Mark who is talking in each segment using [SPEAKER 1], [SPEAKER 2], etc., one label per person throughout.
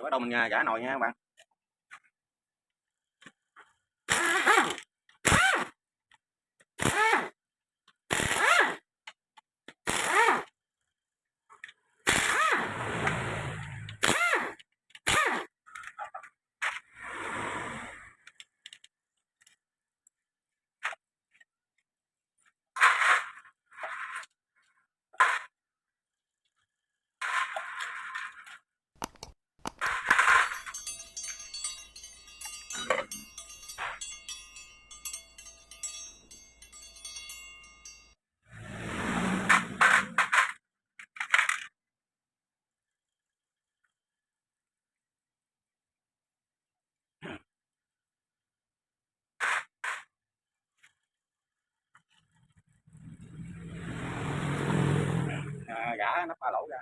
[SPEAKER 1] Rồi bắt đầu mình gã nồi nha các bạn. Gã nắp ba lỗ ra.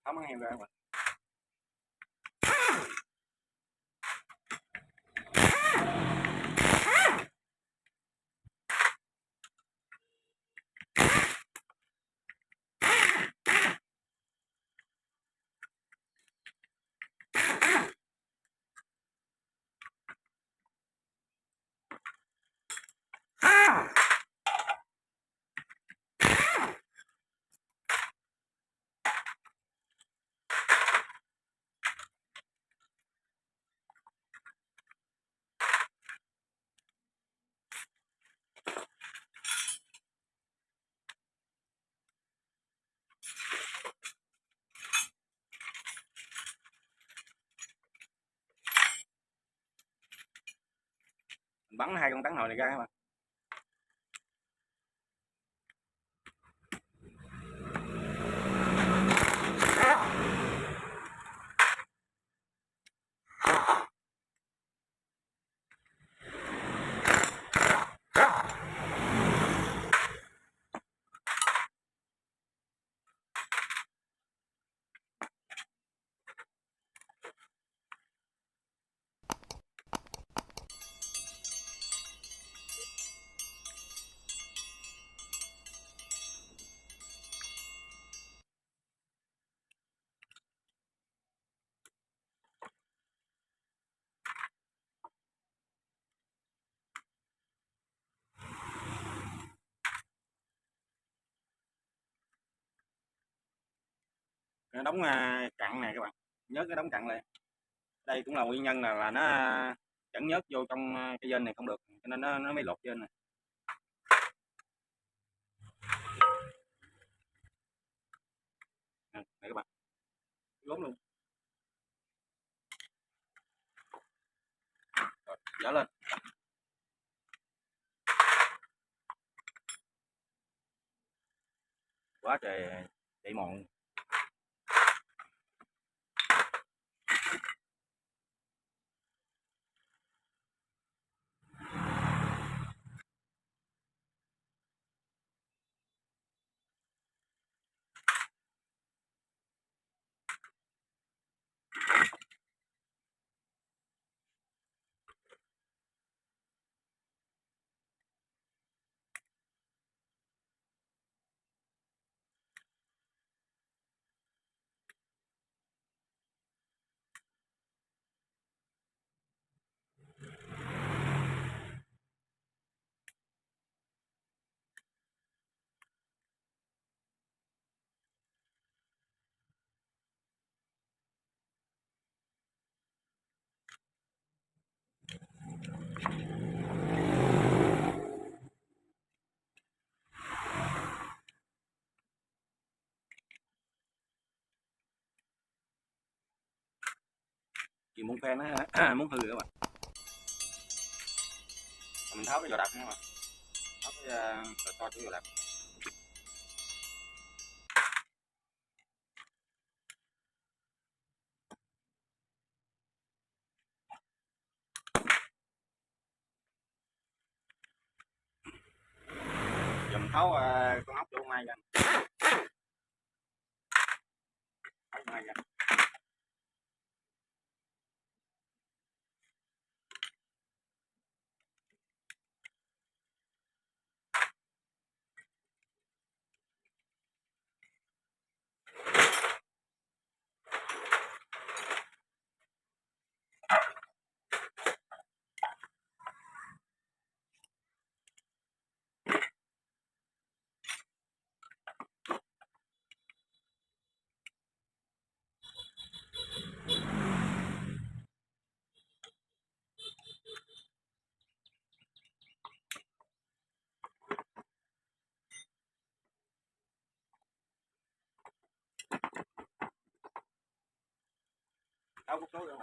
[SPEAKER 1] Tháo món heo ra các bạn. Mình bắn hai con tán nồi này ra các bạn. Cái đóng cặn này các bạn, nhớ cái đóng cặn này. Đây cũng là nguyên nhân là nó dẫn nhớt vô trong cái dên này không được, cho nên nó mới lột dên này. Này các bạn, gốm luôn. Rồi, dở lên. Quá trời chạy mòn. Chị muốn phen nó muốn hư các bạn. Mình tháo cái vỏ đập nha các bạn, tháo cái to cái vỏ đập. Giờ mình tháo con ốc chỗ mai ra. Tháo mai ra. Tháo cúc số ra.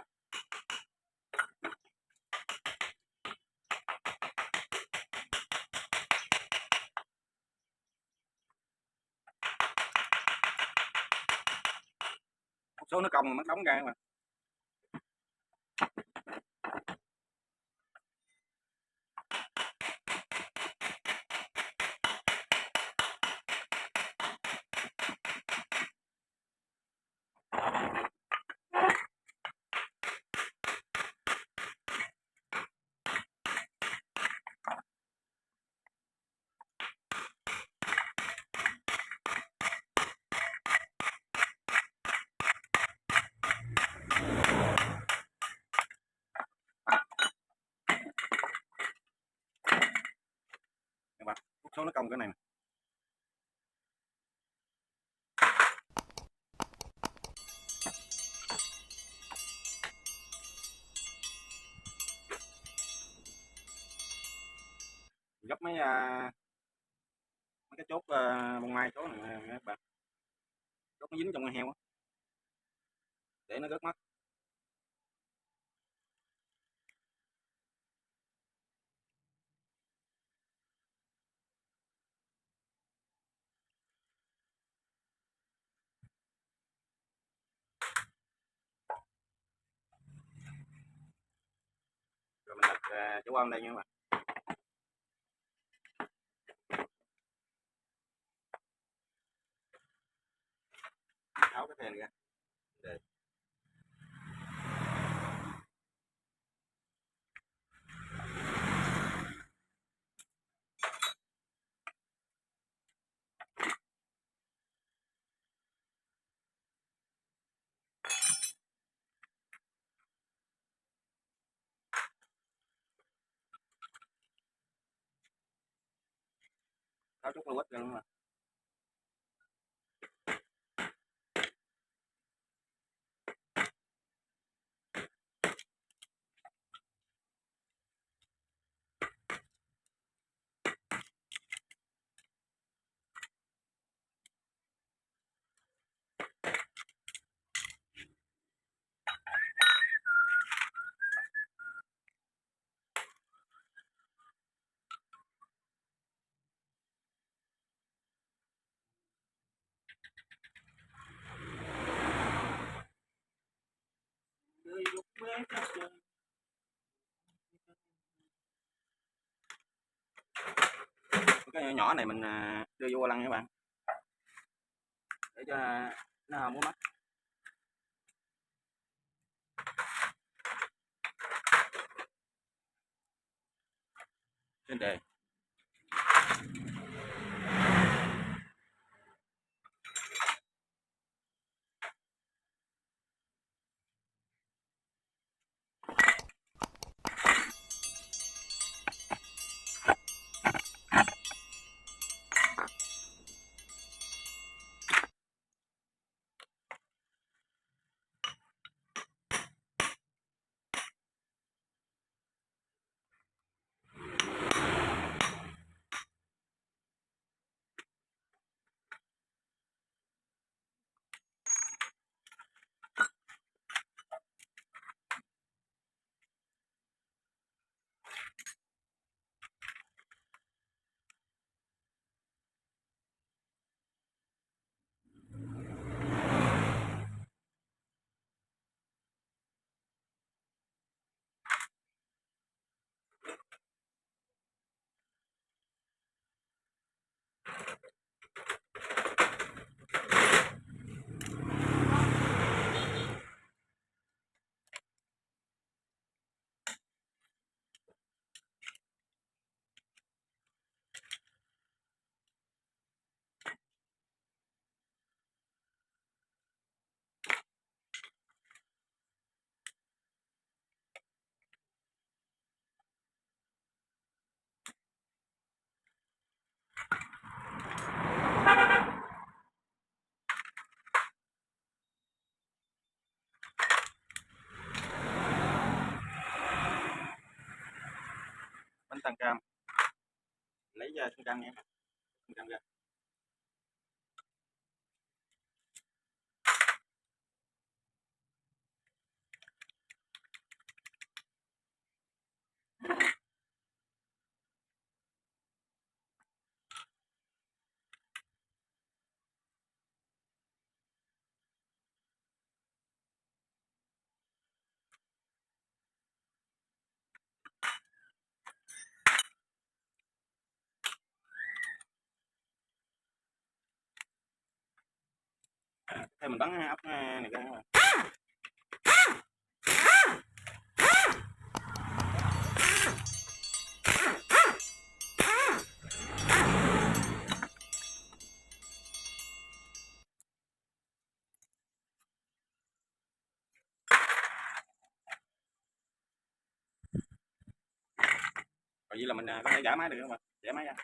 [SPEAKER 1] Cúc số nó cong mà mất đóng ra mà. Các bạn, cúc số nó cong cái này. Gấp mấy cái chốt bông mai số này các bạn, chốt nó dính trong con heo á để nó rớt mắt. Rồi mình đặt chỗ âm đây nha các bạn, tháo cái phèn ra. Để tháo chút lô ra luôn mà. Cái nhỏ nhỏ này mình đưa vô lăng các bạn, để cho nó không có mất. Trên đề than cam, lấy than cam nha, than cam ra. Thêm mình bắn ốc này ra. Rồi vậy là mình có thể gã máy được không ạ? Gã máy ra.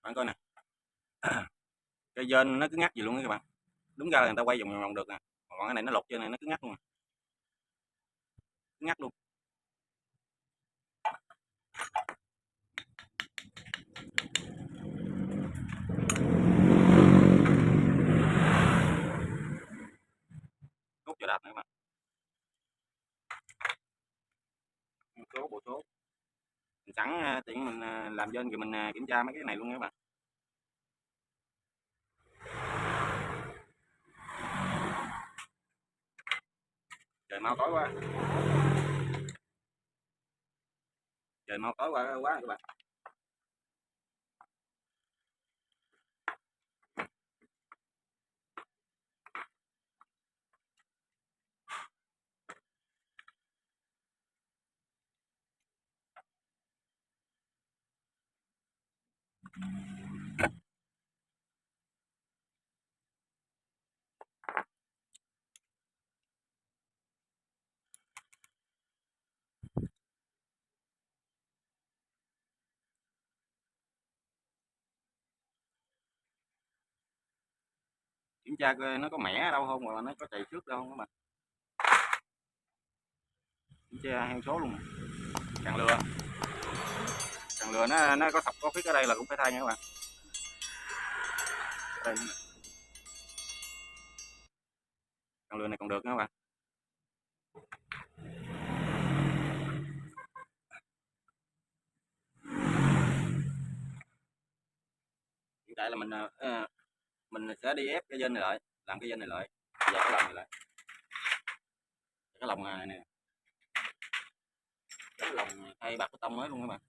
[SPEAKER 1] Bạn coi nè. Cây dên nó cứ ngắt gì luôn các bạn. Đúng ra là người ta quay vòng vòng được nè. Còn cái này nó lột trên này nó cứ ngắt luôn. Cứ ngắt luôn. Cốt cho đạp nữa các bạn. Bộ số. Mình sẵn tiện mình làm dên thì mình kiểm tra mấy cái này luôn các bạn. Trời mau tối quá. Trời mau tối quá các bạn. Kiểm tra coi nó có mẻ đâu không, hoặc là nó có chày xước đâu không các bạn. Kiểm tra heo số luôn. Càng lừa nó có sọc có khuyết ở đây là cũng phải thay nha các bạn. Đây. Càng lừa này còn được nữa các bạn. Hiện tại là mình sẽ đi ép cái dên này lại, làm cái dên này lại, giờ cái lòng này lại, cái lòng này nè, cái lòng thay bạc bê tông mới luôn các bạn.